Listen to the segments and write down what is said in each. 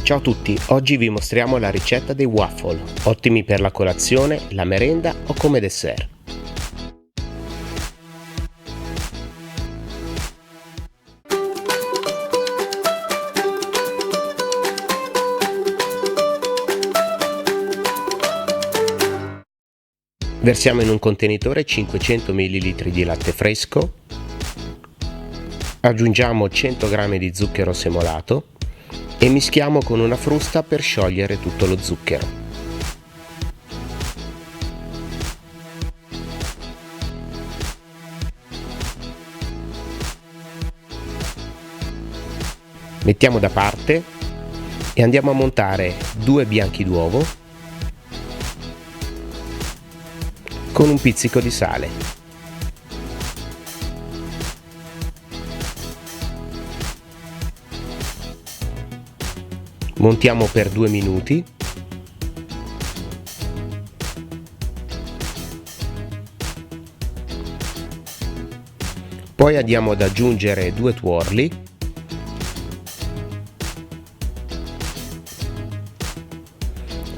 Ciao a tutti, oggi vi mostriamo la ricetta dei waffle, ottimi per la colazione, la merenda o come dessert. Versiamo in un contenitore 500 ml di latte fresco, aggiungiamo 100 g di zucchero semolato e mischiamo con una frusta per sciogliere tutto lo zucchero. Mettiamo da parte e andiamo a montare 2 bianchi d'uovo con un pizzico di sale. Montiamo per 2 minuti. Poi andiamo ad aggiungere 2 tuorli.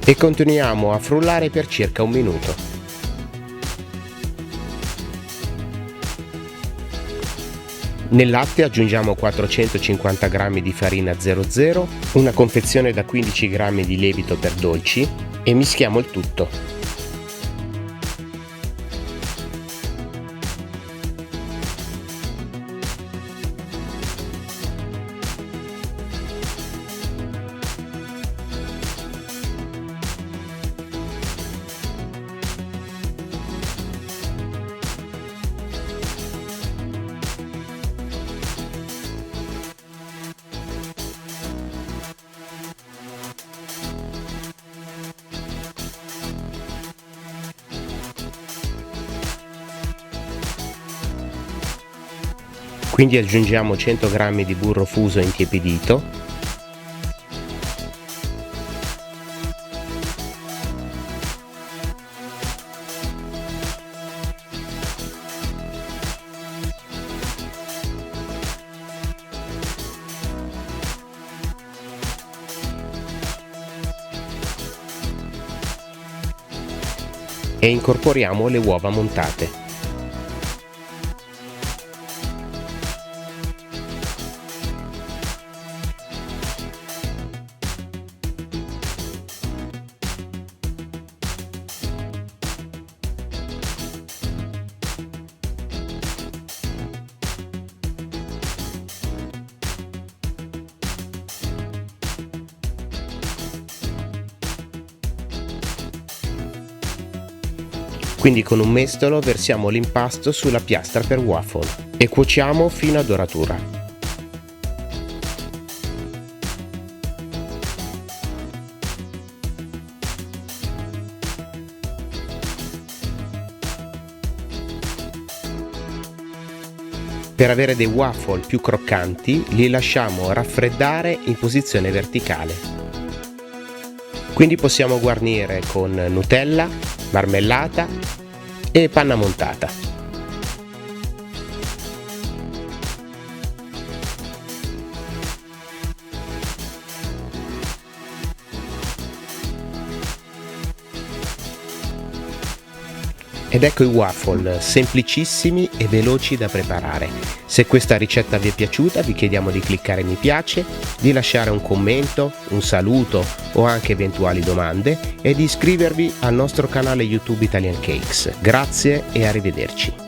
E continuiamo a frullare per circa 1 minuto. Nel latte aggiungiamo 450 g di farina 00, una confezione da 15 g di lievito per dolci e mischiamo il tutto. Quindi aggiungiamo 100 g di burro fuso intiepidito e incorporiamo le uova montate. Quindi con un mestolo versiamo l'impasto sulla piastra per waffle e cuociamo fino a doratura. Per avere dei waffle più croccanti li lasciamo raffreddare in posizione verticale. Quindi possiamo guarnire con Nutella, marmellata e panna montata. Ed ecco i waffle, semplicissimi e veloci da preparare. Se questa ricetta vi è piaciuta vi chiediamo di cliccare mi piace, di lasciare un commento, un saluto o anche eventuali domande e di iscrivervi al nostro canale YouTube Italian Cakes. Grazie e arrivederci.